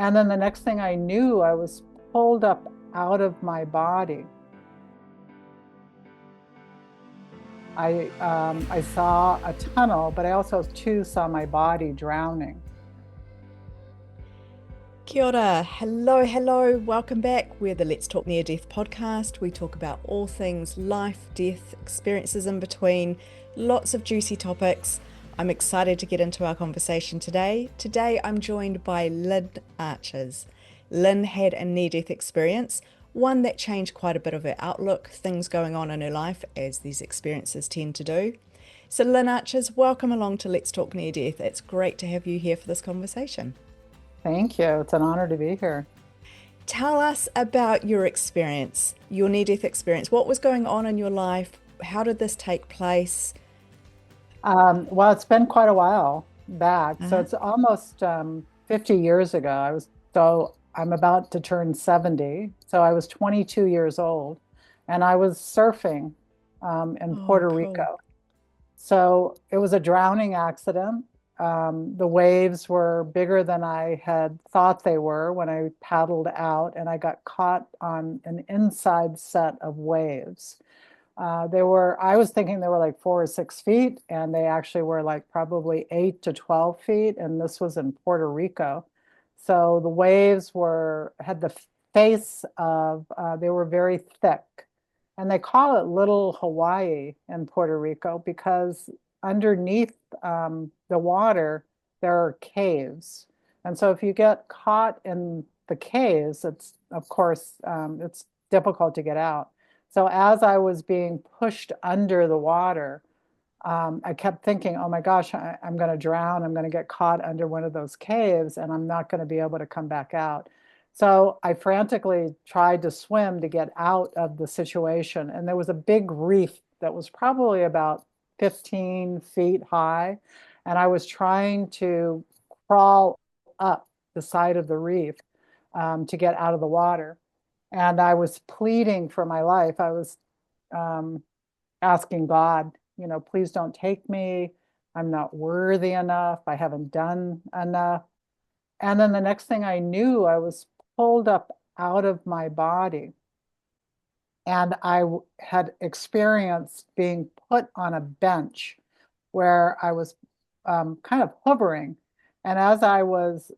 And then the next thing I knew, I was pulled up out of my body. I saw a tunnel, but I also too saw my body drowning. Kia ora. Hello, hello. Welcome back. We're the Let's Talk Near Death podcast. We talk about all things life, death, experiences in between, lots of juicy topics. I'm excited to get into our conversation today. Today, I'm joined by Lynn Arches. Lynn had a near-death experience, one that changed quite a bit of her outlook, things going on in her life, as these experiences tend to do. So Lynn Arches, welcome along to Let's Talk Near Death. It's great to have you here for this conversation. Thank you. It's an honor to be here. Tell us about your experience, your near-death experience. What was going on in your life? How did this take place? Well, it's been quite a while back. So Uh-huh. it's almost 50 years ago. I'm about to turn 70. So I was 22 years old and I was surfing in Oh, Puerto cool. Rico. So it was a drowning accident. The waves were bigger than I had thought they were when I paddled out, and I got caught on an inside set of waves. I was thinking they were like 4 or 6 feet, and they actually were like probably 8 to 12 feet. And this was in Puerto Rico. So the waves had the face they were very thick. And they call it Little Hawaii in Puerto Rico because underneath the water, there are caves. And so if you get caught in the caves, of course, it's difficult to get out. So as I was being pushed under the water, I kept thinking, oh my gosh, I'm going to drown. I'm going to get caught under one of those caves and I'm not going to be able to come back out. So I frantically tried to swim to get out of the situation. And there was a big reef that was probably about 15 feet high. And I was trying to crawl up the side of the reef to get out of the water. And I was pleading for my life. I was um, asking God, please don't take me. I'm not worthy enough. I haven't done enough. And then the next thing I knew, I was pulled up out of my body. And had experienced being put on a bench where I was kind of hovering. And as I was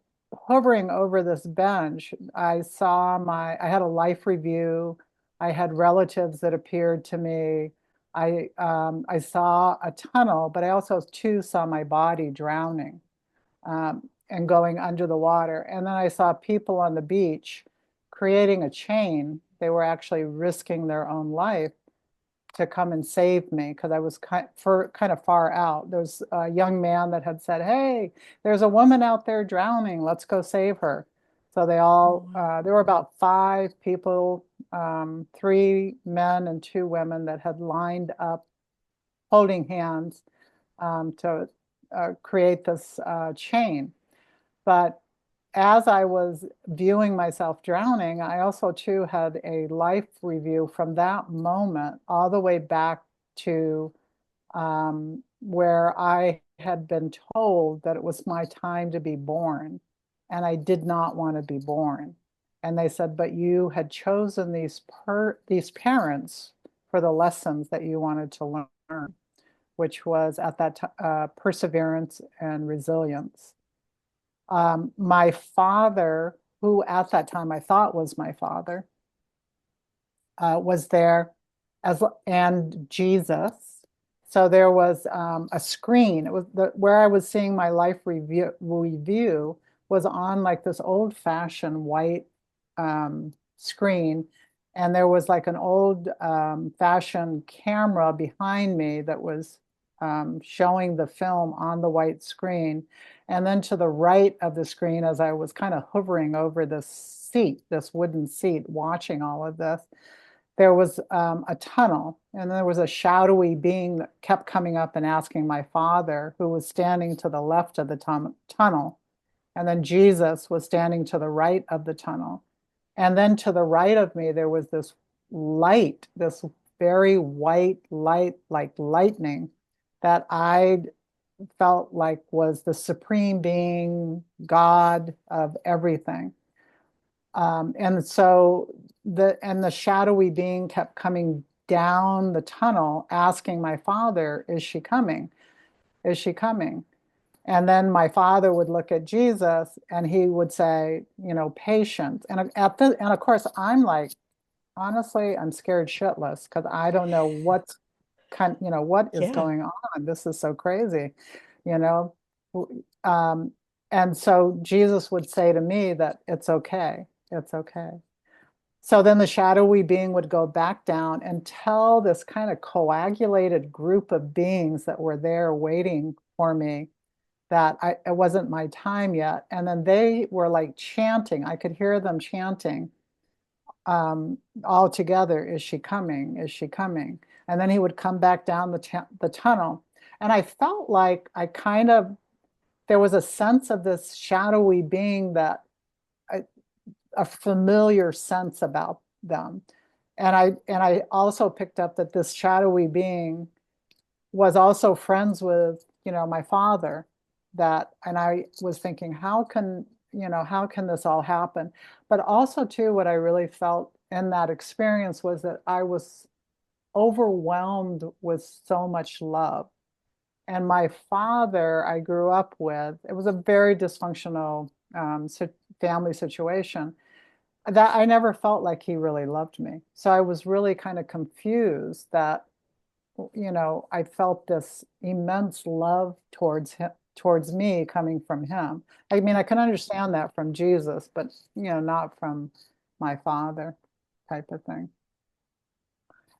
hovering over this bench, I had a life review. I had relatives that appeared to me. I saw a tunnel, but I also too saw my body drowning and going under the water. And then I saw people on the beach creating a chain. They were actually risking their own life to come and save me because I was kind of far out. There's a young man that had said, "Hey, there's a woman out there drowning. Let's go save her." So Oh, wow. there were about 5 people, 3 men and 2 women that had lined up holding hands to create this chain. But as I was viewing myself drowning, I also too had a life review from that moment all the way back to where I had been told that it was my time to be born, and I did not want to be born. And they said, but you had chosen these parents for the lessons that you wanted to learn, which was at that perseverance and resilience. My father, who at that time I thought was my father, was there and Jesus. So there was a screen. It was where I was seeing my life review was on like this old-fashioned white screen, and there was like an old fashioned camera behind me that was showing the film on the white screen. And then to the right of the screen, as I was kind of hovering over this wooden seat, watching all of this, there was a tunnel, and there was a shadowy being that kept coming up and asking my father, who was standing to the left of the tunnel. And then Jesus was standing to the right of the tunnel. And then to the right of me, there was this light, this very white light, like lightning, that I felt like was the supreme being, God of everything. And so the shadowy being kept coming down the tunnel, asking my father, "Is she coming? Is she coming?" And then my father would look at Jesus and he would say, "Patience." And of course, I'm like, honestly, I'm scared shitless because I don't know what is Yeah. going on. This is so crazy, you know. Um, and so Jesus would say to me that it's okay, it's okay. So then the shadowy being would go back down and tell this kind of coagulated group of beings that were there waiting for me that it wasn't my time yet. And then they were like chanting. I could hear them chanting all together, "Is she coming? Is she coming?" And then he would come back down the tunnel. And I felt like there was a sense of this shadowy being that a familiar sense about them. And I also picked up that this shadowy being was also friends with, my father. And I was thinking, how can this all happen? But also too, what I really felt in that experience was that I was overwhelmed with so much love. And my father, I grew up with, it was a very dysfunctional family situation that I never felt like he really loved me. So I was really kind of confused that, I felt this immense love towards him, towards me coming from him. I mean, I can understand that from Jesus, but, not from my father type of thing.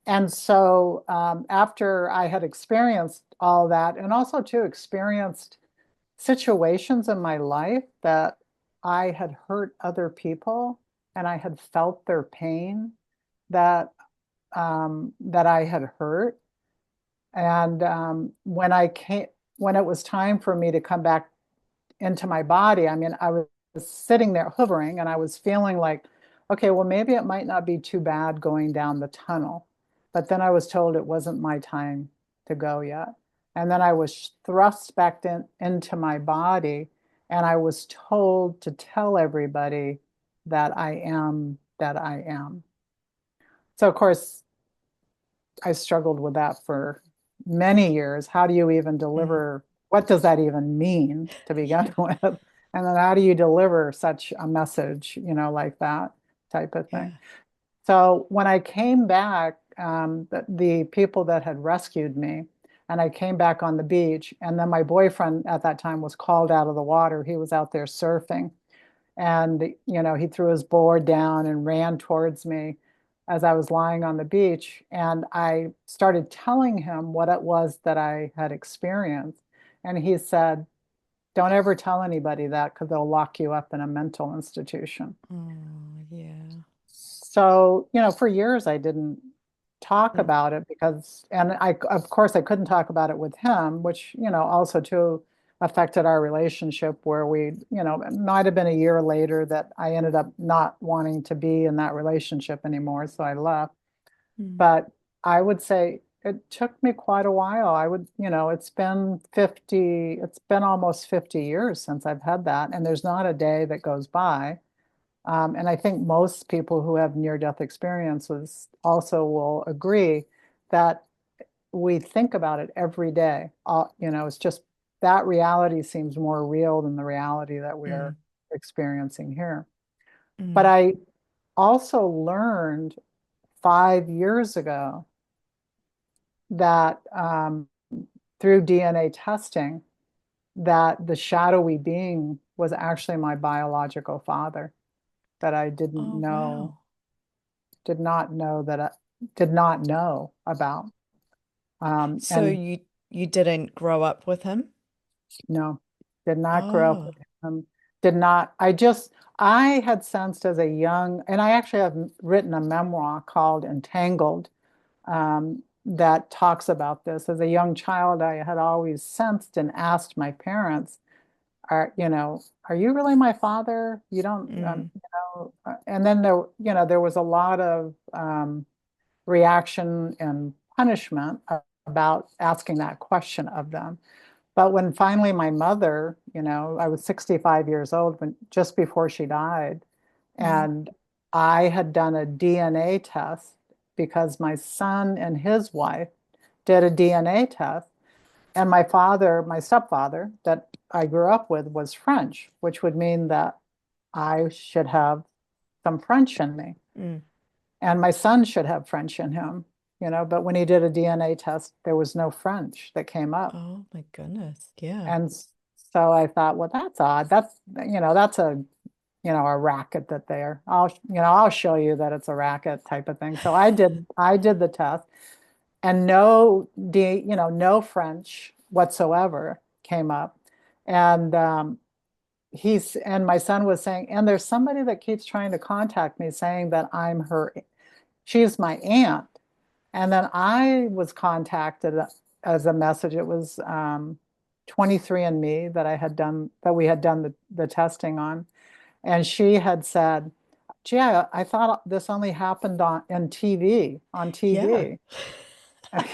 And so after I had experienced all that, and also too experienced situations in my life that I had hurt other people and I had felt their pain that that I had hurt. And when it was time for me to come back into my body, I mean, I was sitting there hovering and I was feeling like, okay, well, maybe it might not be too bad going down the tunnel. But then I was told it wasn't my time to go yet. And then I was thrust back into my body and I was told to tell everybody that I am that I am. So, of course, I struggled with that for many years. How do you even Mm. deliver? What does that even mean to begin with? And then how do you deliver such a message, like that type of thing? Yeah. So when I came back, the people that had rescued me, and I came back on the beach, and then my boyfriend at that time was called out of the water. He was out there surfing. And, he threw his board down and ran towards me as I was lying on the beach. And I started telling him what it was that I had experienced. And he said, "Don't ever tell anybody that because they'll lock you up in a mental institution." Oh, yeah. So, for years I didn't talk Mm. about it and of course, I couldn't talk about it with him, which, also too affected our relationship where it might have been a year later that I ended up not wanting to be in that relationship anymore. So I left. Mm. But I would say it took me quite a while. It's been almost 50 years since I've had that. And there's not a day that goes by and I think most people who have near-death experiences also will agree that we think about it every day. It's just that reality seems more real than the reality that we're Mm. experiencing here. But Mm. I also learned 5 years ago that through DNA testing, that the shadowy being was actually my biological father that I Oh, wow. did not know that I did not know about. So And you didn't grow up with him? no, did not grow up Oh. with him. Did not. I had sensed as a young, and I actually have written a memoir called Entangled that talks about this. As a young child, I had always sensed and asked my parents, are you really my father? You don't, Mm. and then there was a lot of reaction and punishment about asking that question of them. But when finally my mother, I was 65 years old when just before she died, Mm. and I had done a DNA test because my son and his wife did a DNA test. And my father, my stepfather that I grew up with was French, which would mean that I should have some French in me. Mm. And my son should have French in him, but when he did a DNA test, there was no French that came up. Oh my goodness. Yeah. And so I thought, well, that's odd. That's a racket that I'll show you that it's a racket type of thing. So I did the test and no French whatsoever came up. And and my son was saying, and there's somebody that keeps trying to contact me saying that she's my aunt. And then I was contacted as a message. It was 23andMe that we had done the testing on. And she had said, gee, I thought this only happened on Yeah. TV.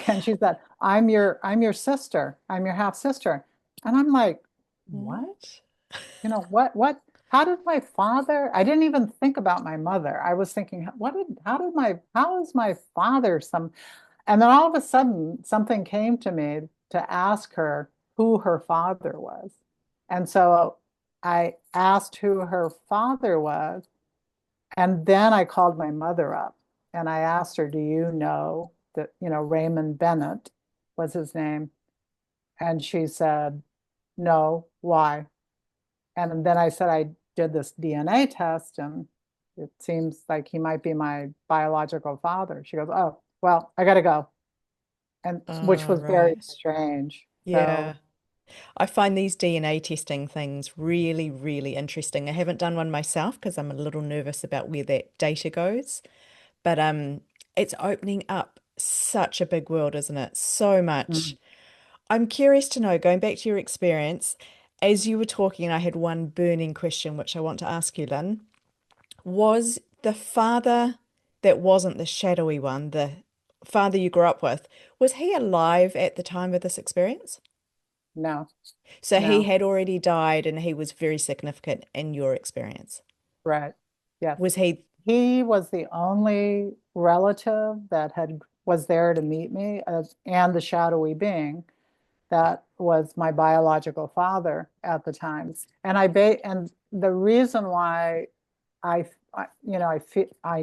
And she said, I'm your sister. I'm your half sister. And I'm like, what? What? How did my father, I didn't even think about my mother. I was thinking, how is my father and then all of a sudden something came to me to ask her who her father was. And so I asked who her father was. And then I called my mother up and I asked her, do you know that, Raymond Bennett was his name? And she said, no, why? And then I said, I did this DNA test and it seems like he might be my biological father. She goes, oh, well, I got to go. And which was very Right. strange. Yeah. So, I find these DNA testing things really, really interesting. I haven't done one myself because I'm a little nervous about where that data goes, but it's opening up such a big world, isn't it? So much. mm, I'm curious to know, going back to your experience, as you were talking, I had one burning question which I want to ask you, Lynn. Was the father that wasn't the shadowy one, the father you grew up with, was he alive at the time of this experience? no, So he no, had already died and he was very significant in your experience. right. Yes. Was he? He was the only relative that was there to meet me and the shadowy being that was my biological father at the time. And the reason why I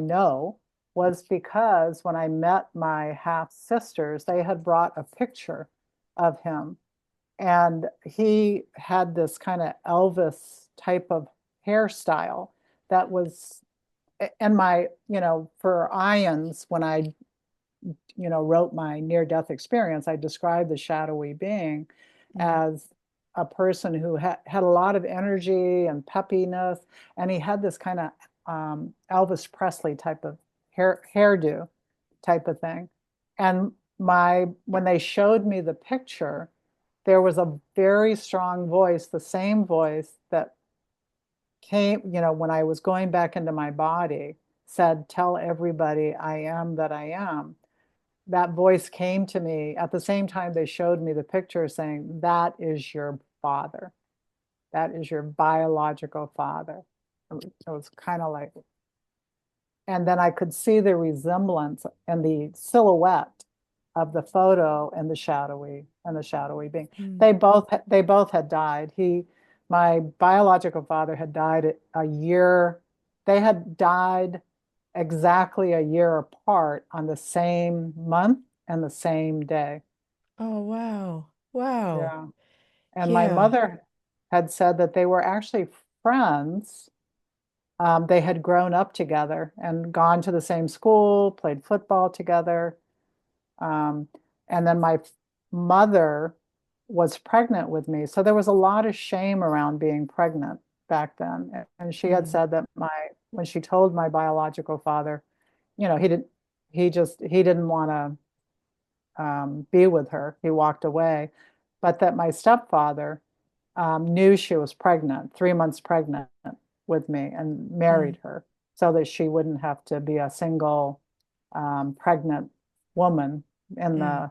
know was because when I met my half sisters, they had brought a picture of him, and he had this kind of Elvis type of hairstyle that was, and for Ions, when I wrote my near-death experience, I described the shadowy being Mm, as a person who had a lot of energy and peppiness, and he had this kind of Elvis Presley type of hairdo type of thing. And when they showed me the picture, there was a very strong voice, the same voice that came, when I was going back into my body, said, "Tell everybody I am that I am." That voice came to me at the same time they showed me the picture saying, that is your father. That is your biological father. It was kind of like, and then I could see the resemblance and the silhouette of the photo and the shadowy being. mm. They both had died. My biological father had died a year. They had died exactly a year apart on the same month and the same day. Oh, wow. Wow. Yeah. And my Yeah. mother had said that they were actually friends. They had grown up together and gone to the same school, played football together. Um, and then my mother was pregnant with me. So there was a lot of shame around being pregnant back then. And she had Mm, said that when she told my biological father, he didn't want to be with her. He walked away. But that my stepfather knew she was pregnant, 3 months pregnant with me, and mm, married her so that she wouldn't have to be a single pregnant woman in mm.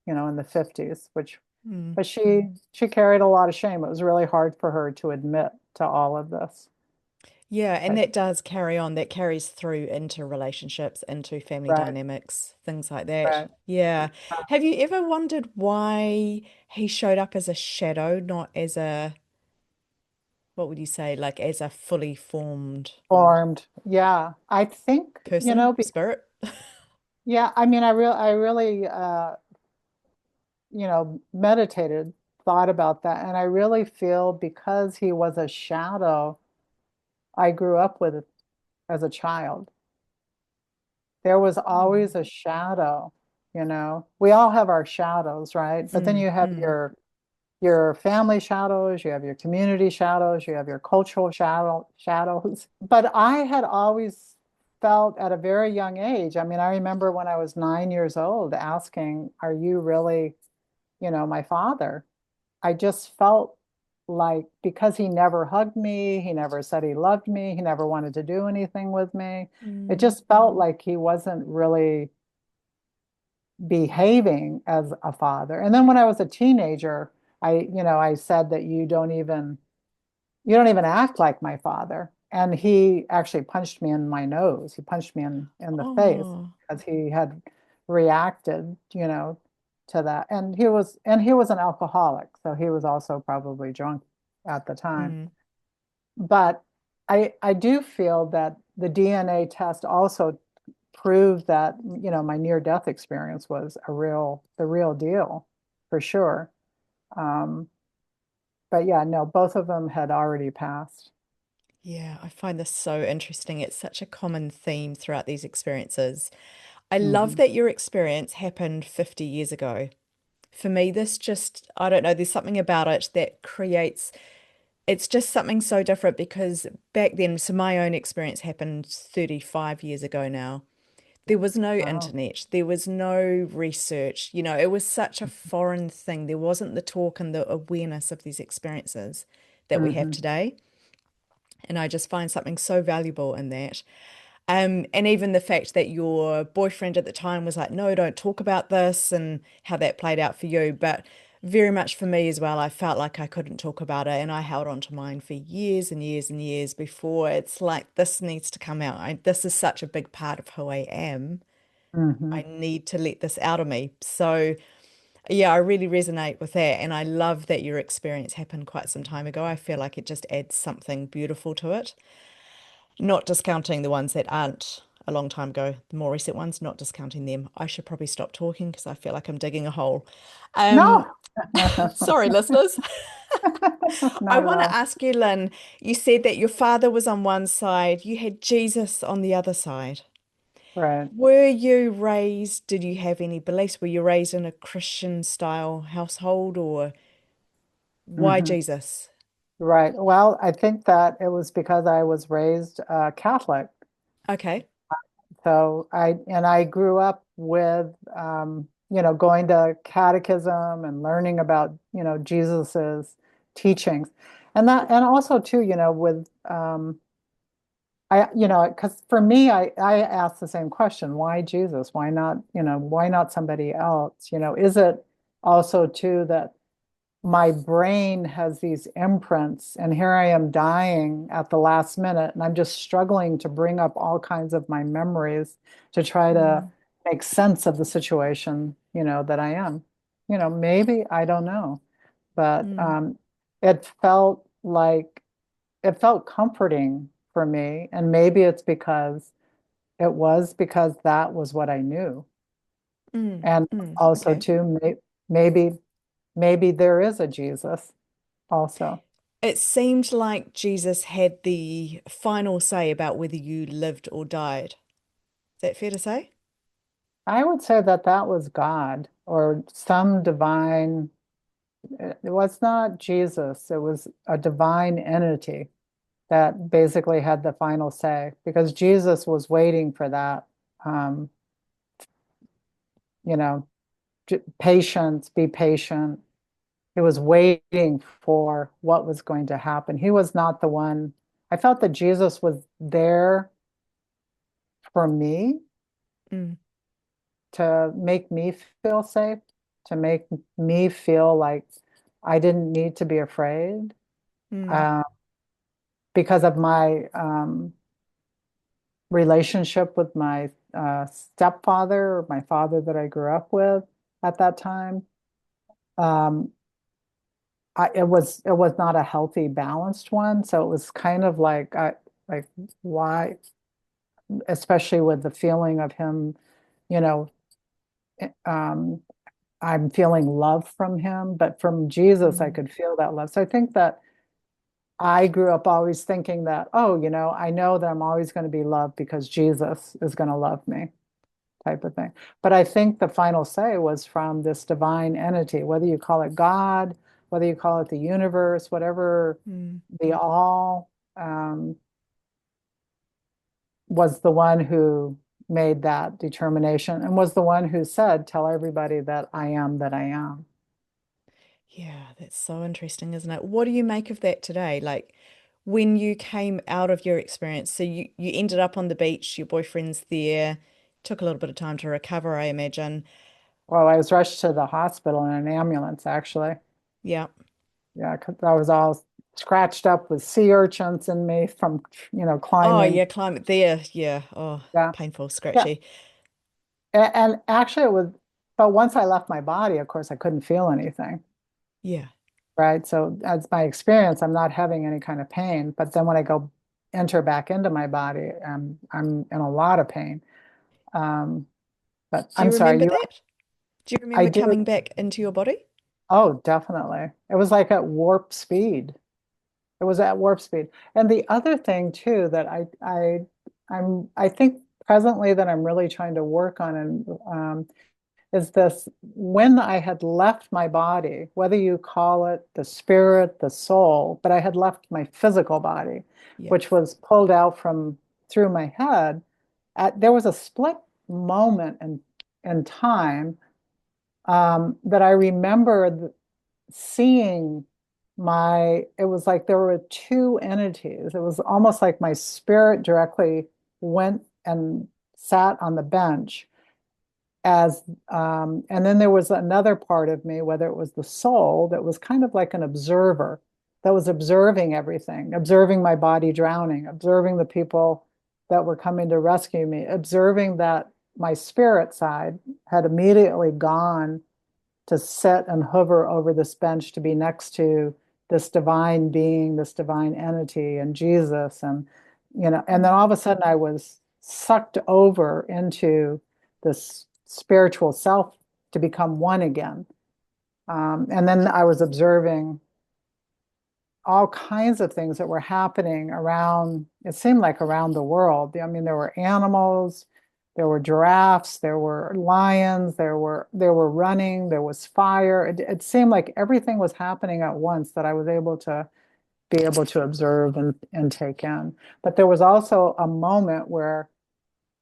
the 50s, which Mm. But she carried a lot of shame. It was really hard for her to admit to all of this. Yeah, and But that does carry on. That carries through into relationships, into family right, dynamics, things like that. right. Yeah. Have you ever wondered why he showed up as a shadow, not as a, what would you say, like as a fully formed Formed. Yeah. I think, person, be, spirit? yeah, I mean, I really meditated, thought about that, and I really feel because he was a shadow I grew up with as a child. There was always Mm, a shadow. We all have our shadows, right? But then mm, you have mm, your family shadows, you have your community shadows, you have your cultural shadows. But I had always felt at a very young age, I mean, I remember when I was 9 years old asking, are you really, my father? I just felt like because he never hugged me, he never said he loved me, he never wanted to do anything with me. It mm, just felt like he wasn't really behaving as a father. And then when I was a teenager, I said that you don't even act like my father. And he actually punched me in my nose. He punched me in the face oh, because he had reacted, to that. And he was an alcoholic, so he was also probably drunk at the time. mm, But I do feel that the DNA test also proved that, my near-death experience was the real deal, for sure. Um, but yeah, no, both of them had already passed. yeah, I find this so interesting. It's such a common theme throughout these experiences. I love Hmm. that your experience happened 50 years ago. For me, this just, I don't know, there's something about it that creates, it's just something so different because back then, so my own experience happened 35 years ago now. There was no Wow. internet, there was no research, it was such a foreign thing. There wasn't the talk and the awareness of these experiences that we have Hmm. today. And I just find something so valuable in that. And even the fact that your boyfriend at the time was like, no, don't talk about this, and how that played out for you. But very much for me as well, I felt like I couldn't talk about it. And I held on to mine for years and years and years before it's like, this needs to come out. This is such a big part of who I am. Hmm. I need to let this out of me. So, yeah, I really resonate with that. And I love that your experience happened quite some time ago. I feel like it just adds something beautiful to it. Not discounting the ones that aren't a long time ago, the more recent ones, not discounting them. I should probably stop talking because I feel like I'm digging a hole. Um, No, sorry, listeners. I not at want to all. ask you, Lynn, you said that your father was on one side, you had Jesus on the other side. Right. Were you raised, did you have any beliefs? Were you raised in a Christian style household, or why Hmm. Jesus? Right. Well, I think that it was because I was raised Catholic. Okay. So I grew up with, going to catechism and learning about, Jesus's teachings. And also too, with, because for me, I asked the same question, why Jesus? Why not somebody else? Is it also too that my brain has these imprints, and here I am dying at the last minute, and I'm just struggling to bring up all kinds of my memories to try to Mm, make sense of the situation, that I am. Maybe, I don't know, but mm, it felt like it felt comforting for me, and maybe it was because that was what I knew. And also okay. too, maybe there is a Jesus also. It seemed like Jesus had the final say about whether you lived or died. Is that fair to say? I would say that that was God or some divine, it was not Jesus, it was a divine entity that basically had the final say because Jesus was waiting for that, um, you know, patience, be patient. He was waiting for what was going to happen. He was not the one. I felt that Jesus was there for me Mm, to make me feel safe, to make me feel like I didn't need to be afraid, Mm, uh, because of my relationship with my stepfather, or my father that I grew up with at that time. Um, it was not a healthy, balanced one. So it was kind of like why, especially with the feeling of him, you know, um, I'm feeling love from him, but from Jesus, I mm. could feel that love. So I think that I grew up always thinking that, oh, I know that I'm always going to be loved because Jesus is going to love me, type of thing. But I think the final say was from this divine entity, whether you call it God, whether you call it the universe, whatever, Mm. the all, was the one who made that determination and was the one who said, tell everybody that I am that I am. Yeah, that's so interesting, isn't it? What do you make of that today? Like when you came out of your experience, so you ended up on the beach, your boyfriend's there, took a little bit of time to recover, I imagine. Well, I was rushed to the hospital in an ambulance, actually. Yeah. Yeah, 'cause I was all scratched up with sea urchins in me from, Oh, climbing. yeah, climate there. Yeah. Oh, Yeah. painful, Yeah. scratchy. And actually it was, but once I left my body, of course, I couldn't feel anything, Yeah. right? So as my experience, I'm not having any kind of pain. But then when I go enter back into my body, I'm in a lot of pain. Um, but Do you I'm sorry, remember that? Do you I remember do. coming back into your body? Oh, definitely. It was like at warp speed. It was at warp speed. And the other thing too that I think presently that I'm really trying to work on, and is this: when I had left my body, whether you call it the spirit, the soul, but I had left my physical body, Yeah. which was pulled out from through my head. There was a split moment in time, that I remember seeing it was like there were two entities. It was almost like my spirit directly went and sat on the bench and then there was another part of me, whether it was the soul, that was kind of like an observer, that was observing everything, observing my body drowning, observing the people that were coming to rescue me, observing that my spirit side had immediately gone to sit and hover over this bench to be next to this divine being, this divine entity, and Jesus. And then all of a sudden I was sucked over into this spiritual self to become one again. And then I was observing all kinds of things that were happening around, it seemed like around the world. I mean, there were animals, there were giraffes, there were lions, there were running, there was fire. It seemed like everything was happening at once that I was able to be able to observe and take in. But there was also a moment where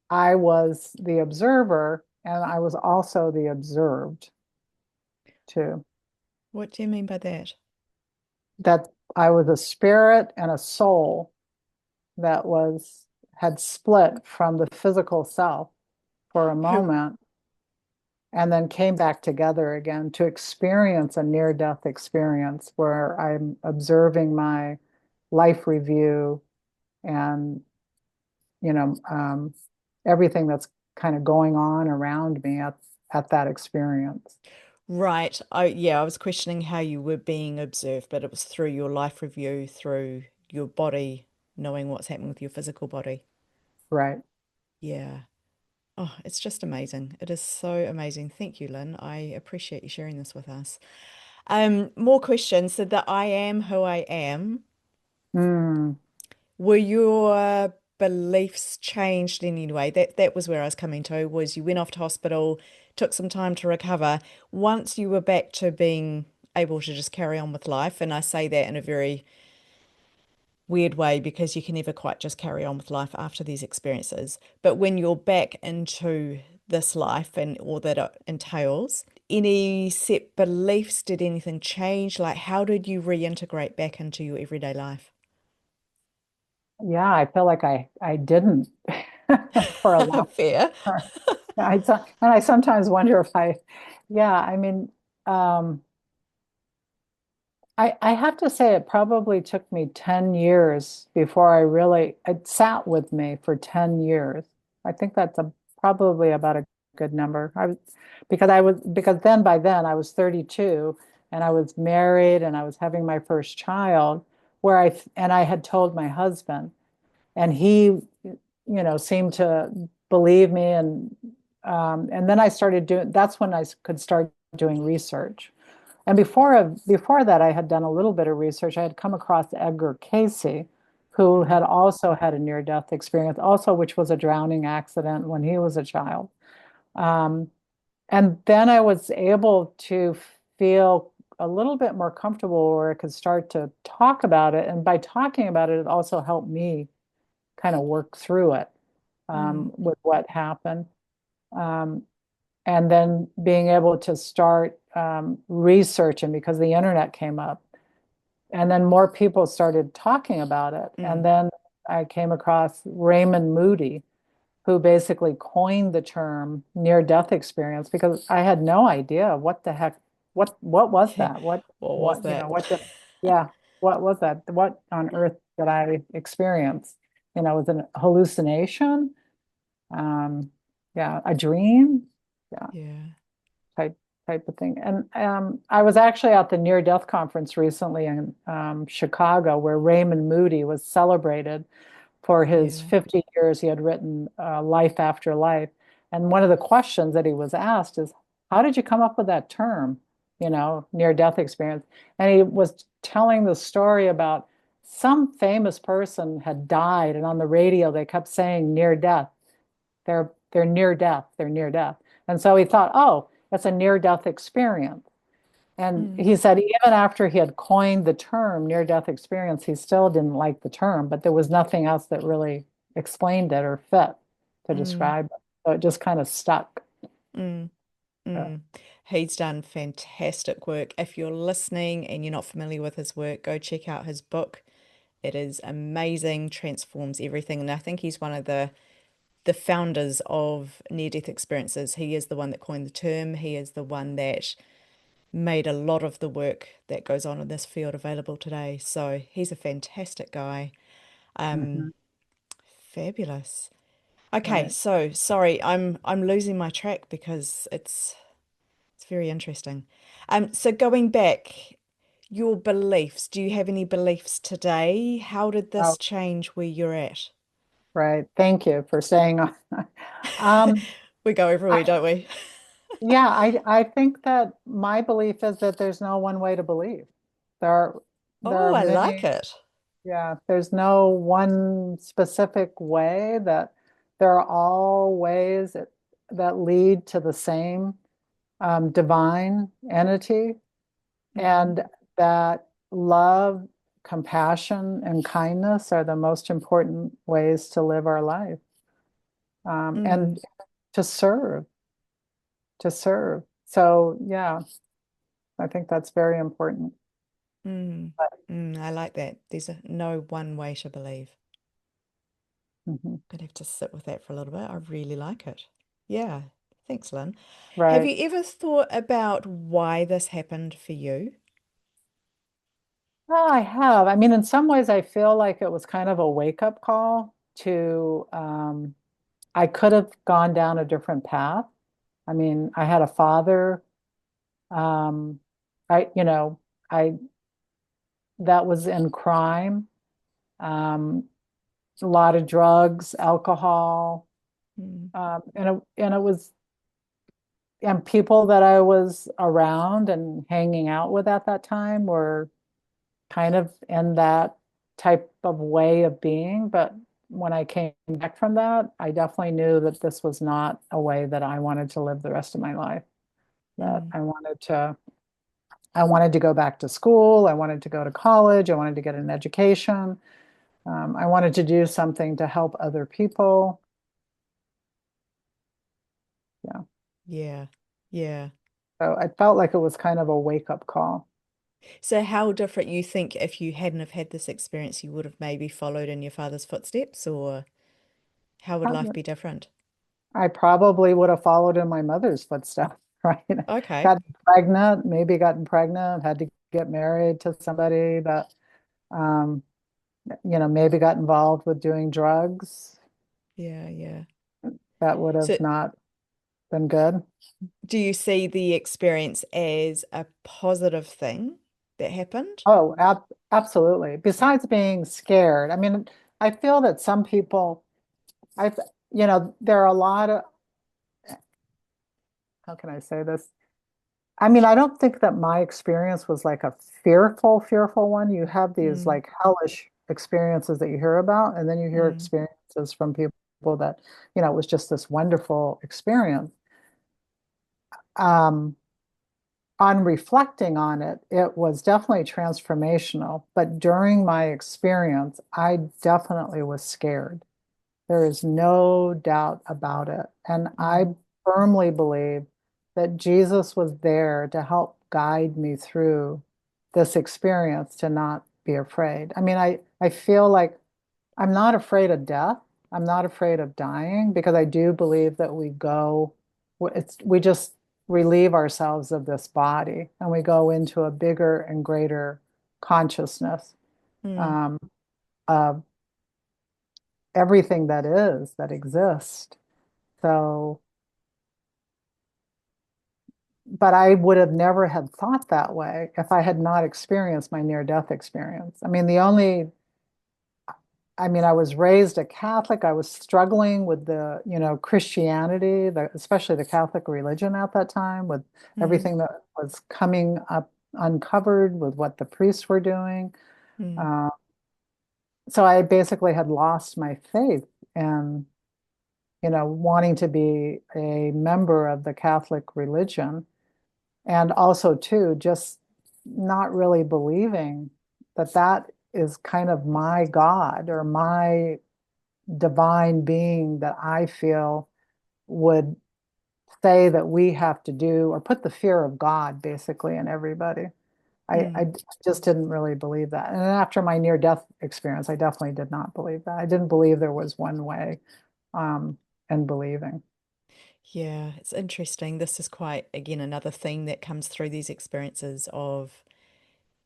I was the observer and I was also the observed too. What do you mean by that? That I was a spirit and a soul that was had split from the physical self for a Who moment and then came back together again to experience a near-death experience where I'm observing my life review and you know everything that's kind of going on around me at that experience. Right. I was questioning how you were being observed, but it was through your life review, through your body, knowing what's happening with your physical body. Right. Yeah. Oh, it's just amazing. It is so amazing. Thank you, Lynn. I appreciate you sharing this with us. More questions. So the I am who I am, Mm, were your beliefs changed in any way? That was where I was coming to, was you went off to hospital, took some time to recover. Once you were back to being able to just carry on with life, and I say that in a very weird way because you can never quite just carry on with life after these experiences. But when you're back into this life and all that it entails, any set beliefs, did anything change? Like, how did you reintegrate back into your everyday life? yeah, I feel like I didn't for a long Fair. time. And I sometimes wonder if yeah, I mean, um, I have to say it probably took me 10 years before it sat with me for 10 years. I think that's probably about a good number. Because then by then I was 32 and I was married and I was having my first child and I had told my husband and he, seemed to believe me and then I started doing, that's when I could start doing research. And before that, I had done a little bit of research. I had come across Edgar Casey, who had Mm, also had a near-death experience, also which was a drowning accident when he was a child. Um, and then I was able to feel a little bit more comfortable where I could start to talk about it. And by talking about it, it also helped me kind of work through it mm, with what happened. Um, and then being able to start researching because the internet came up and then more people started talking about it and mm. then I came across Raymond Moody who basically coined the term near death experience because I had no idea what the heck what was Yeah. that What was what that? yeah what was that what on earth did I experience, was it a hallucination, um yeah, a dream, yeah, Yeah, type type of thing. And I was actually at the near death conference recently in Chicago, where Raymond Moody was celebrated for his yeah. 50 years. He had written Life After Life, and one of the questions that he was asked is, "How did you come up with that term? Near death experience?" And he was telling the story about some famous person had died, and on the radio they kept saying near death. They're near death. They're near death. And so he thought, oh, it's a near death experience. And Mm, he said even after he had coined the term near death experience, he still didn't like the term, but there was nothing else that really explained it or fit to mm, describe it. So it just kind of stuck. mm, Uh, mm. He's done fantastic work. If you're listening and you're not familiar with his work, go check out his book. It is amazing, transforms everything. And I think he's one of the founders of near-death experiences. He is the one that coined the term. He is the one that made a lot of the work that goes on in this field available today. So he's a fantastic guy. Um, mhm, Fabulous. Okay, right. so sorry, I'm losing my track because it's very interesting. So going back, your beliefs, do you have any beliefs today? How did this Oh, change where you're at? right. Thank you for saying. Um, We go everywhere, I, don't we? yeah, I think that my belief is that there's no one way to believe. There are there Oh, are I like many. it. Yeah, there's no one specific way that there are all ways that lead to the same divine entity, Mm, and that love, compassion, and kindness are the most important ways to live our life, mm, and to serve, to serve. So, yeah, I think that's very important. mm, I like that. There's no one way to believe. Mhm. Gonna have to sit with that for a little bit. I really like it. Yeah, thanks, Lynn. Have Right. you ever thought about why this happened for you? Well, I have. I mean, in some ways, I feel like it was kind of a wake-up call to, I could have gone down a different path. I mean, I had a father, um, I, you know, I that was in crime, um, a lot of drugs, alcohol, Mm, and it was, and people that I was around and hanging out with at that time were kind of in that type of way of being. But when I came back from that, I definitely knew that this was not a way that I wanted to live the rest of my life. That mm, I wanted to go back to school. I wanted to go to college. I wanted to get an education. I wanted to do something to help other people. Yeah. yeah, yeah. So I felt like it was kind of a wake-up call. So how different you think if you hadn't have had this experience, you would have maybe followed in your father's footsteps, or how would life be different? I probably would have followed in my mother's footsteps. right? Okay. Gotten pregnant, maybe gotten pregnant, had to get married to somebody that, um, maybe got involved with doing drugs. Yeah, yeah. That would So have not been good. do you see the experience as a positive thing that happened? Oh, absolutely. Besides being scared, I mean, I feel that some people, I, there are a lot of, how can I say this? I mean, I don't think that my experience was like a fearful one. You have these Mm, like hellish experiences that you hear about, and then you hear mm, experiences from people that, it was just this wonderful experience. Um, on reflecting on it, it was definitely transformational. But during my experience, I definitely was scared. There is no doubt about it. And I mm, firmly believe that Jesus was there to help guide me through this experience to not be afraid. I mean, I feel like I'm not afraid of death. I'm not afraid of dying because I do believe that we just relieve ourselves of this body and we go into a bigger and greater consciousness mm, um, of everything that exists. So, but I would have never had thought that way if I had not experienced my near-death experience. I was raised a Catholic. I was struggling with the, Christianity, especially the Catholic religion at that time, with mm, everything that was coming up uncovered with what the priests were doing. mm, Uh, so I basically had lost my faith and, wanting to be a member of the Catholic religion. And also, too, just not really believing that that is kind of my God or my divine being that I feel would say that we have to do or put the fear of God basically in everybody. I mm. just didn't really believe that. And then after my near-death experience, I definitely did not believe that. I didn't believe there was one way um, in believing. Yeah, it's interesting. This is quite, again, another theme that comes through these experiences of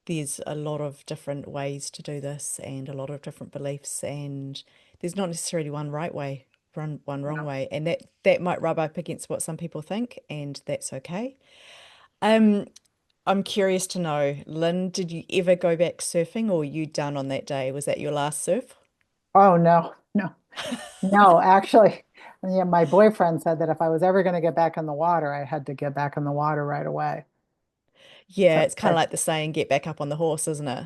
there's a lot of different ways to do this and a lot of different beliefs, and there's not necessarily one right way, one wrong Yeah. way, and that might rub up against what some people think, and that's okay. Um, I'm curious to know, Lynn, did you ever go back surfing or were you done on that day? Was that your last surf? Oh, no, no, no, actually, yeah, my boyfriend said that if I was ever going to get back in the water, I had to get back in the water right away. Yeah, So it's kind of like the saying, get back up on the horse, isn't it?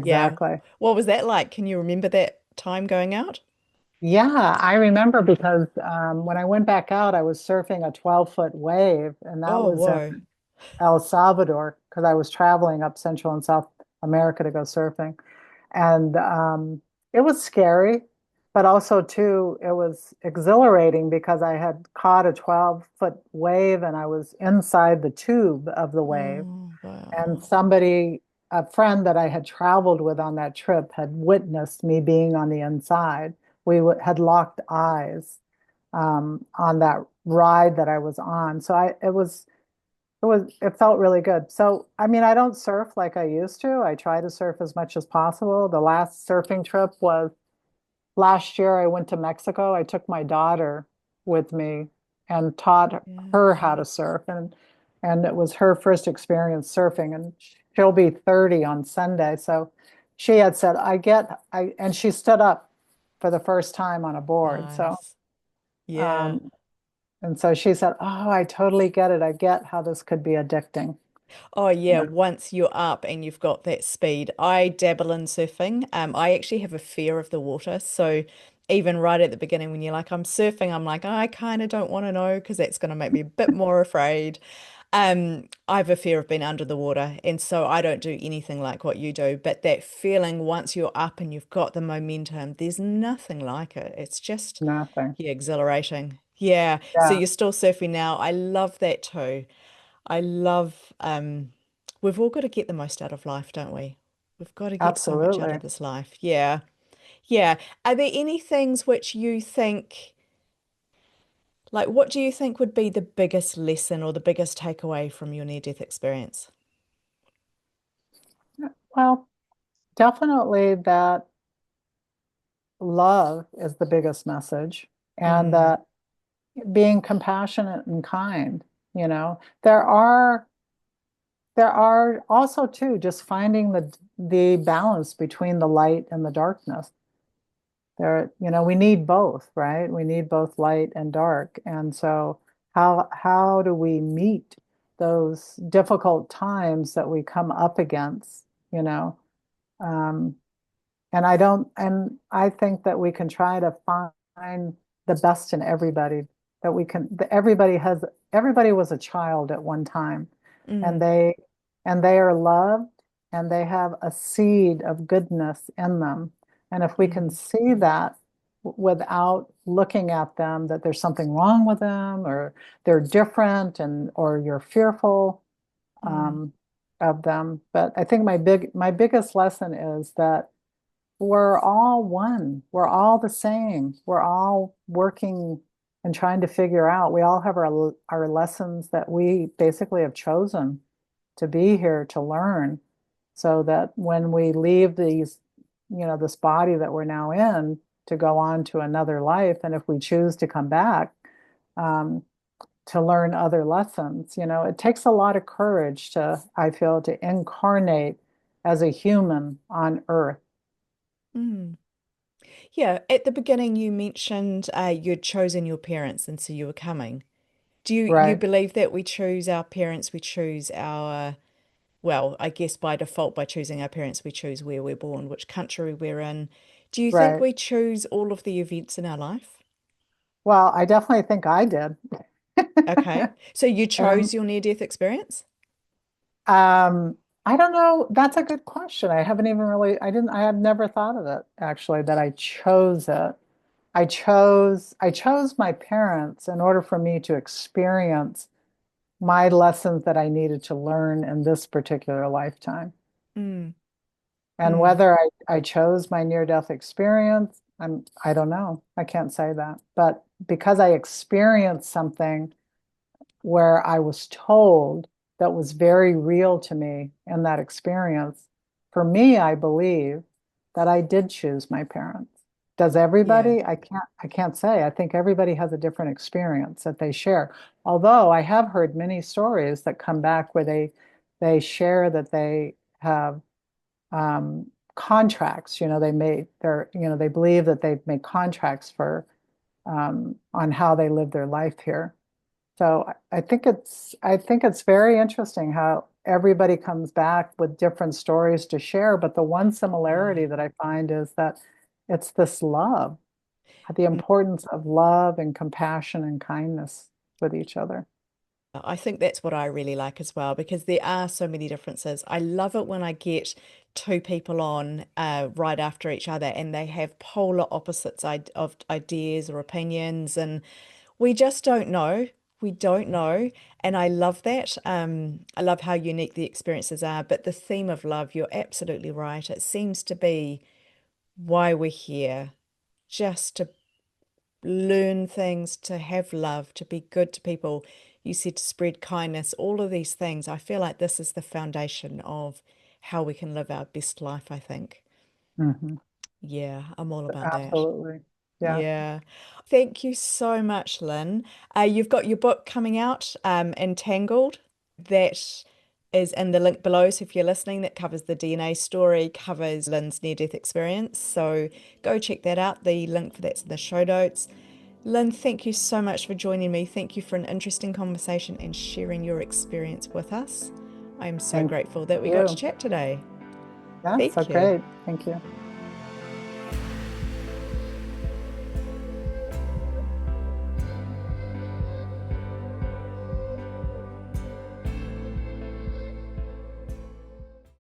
Yeah. exactly. What was that like? Can you remember that time going out? Yeah, I remember because when I went back out, I was surfing a 12-foot wave, and that Oh, was in whoa. El Salvador because I was traveling up Central and South America to go surfing. And it was scary, but also, too, it was exhilarating because I had caught a 12-foot wave and I was inside the tube of the wave. Oh, And wow. a friend that I had traveled with on that trip, had witnessed me being on the inside. Had locked eyes on that ride that I was on. So it felt really good. So, I mean, I don't surf like I used to. I try to surf as much as possible. The last surfing trip was last year. I went to Mexico. I took my daughter with me and taught Yeah. her how to surf. And it was her first experience surfing. And she'll be 30 on Sunday. So she had said, and she stood up for the first time on a board. Nice. Yeah. Um, and so she said, "Oh, I totally get it. I get how this could be addicting." Oh yeah, Yeah. once you're up and you've got that speed. I dabble in surfing. I actually have a fear of the water. So even right at the beginning when you're like, I'm surfing, I'm like, I kind of don't want to know because that's going to make me a bit more afraid. I have a fear of being under the water, and so I don't do anything like what you do. But that feeling once you're up and you've got the momentum, there's nothing like it. It's just, Nothing. yeah, exhilarating. Yeah. So Yeah, you're still surfing now. I love that too. I love, we've all got to get the most out of life, don't we? We've got to get so much out absolutely. of this life. Yeah. Yeah. Are there any things which you think, Like, what do you think would be the biggest lesson or the biggest takeaway from your near-death experience? Well, definitely that love is the biggest message, and Mm, that being compassionate and kind, you know, there are also too just finding the balance between the light and the darkness. We need both, right? We need both light and dark. And so how do we meet those difficult times that we come up against, you know? Um, and I think that we can try to find the best in everybody, that we can, that everybody was a child at one time, and mm, they are loved, and they have a seed of goodness in them. And if we can mm, see that without looking at them, that there's something wrong with them, or they're different, or you're fearful, mm. um, of them. But I think my biggest lesson is that we're all one. We're all the same. We're all working and trying to figure out. We all have our lessons that we basically have chosen to be here to learn, so that when we leave this body that we're now in, to go on to another life, and if we choose to come back, um, to learn other lessons, it takes a lot of courage I feel, to incarnate as a human on Earth. Mm. Yeah, at the beginning you mentioned you'd chosen your parents and so you were coming. Do you Right, believe that we choose our parents, we choose well, I guess by default, by choosing our parents, we choose where we're born, which country we're in. Do you think right. we choose all of the events in our life? Well, I definitely think I did. Okay. So you And chose your near-death experience? I don't know. That's a good question. I had never thought of it actually, that I chose it. I chose my parents in order for me to experience my lessons that I needed to learn in this particular lifetime. Mm, And mm, whether I chose my near-death experience, I don't know. I can't say that. But because I experienced something where I was told, that was very real to me in that experience, for me, I believe that I did choose my parents. Does yeah. everybody? I can't say. I think everybody has a different experience that they share. Although I have heard many stories that come back where they share that they have, contracts. They believe that they've made contracts for, on how they live their life here. So I think it's very interesting how everybody comes back with different stories to share, but the one Yeah. similarity that I find is that it's this love, the importance of love and compassion and kindness with each other. I think that's what I really like as well because there are so many differences. I love it when I get two people on right after each other and they have polar opposites of ideas or opinions, and we just don't know. We don't know. And I love that. I love how unique the experiences are. But the theme of love, you're absolutely right. It seems to be why we're here, just to learn things, to have love, to be good to people. You said to spread kindness, all of these things. I feel like this is the foundation of how we can live our best life, I think. Hmm. Yeah, I'm all about that. Absolutely. Yeah. Yeah. Thank you so much, Lynn. You've got your book coming out, Entangled. That is in the link below. So if you're listening, that covers the DNA story, covers Lynn's near-death experience. So go check that out. The link for that's in the show notes. Lynn, thank you so much for joining me. Thank you for an interesting conversation and sharing your experience with us. I'm so Thank grateful that we got to you. chat today. Yeah, so Thank you. great. Thank you.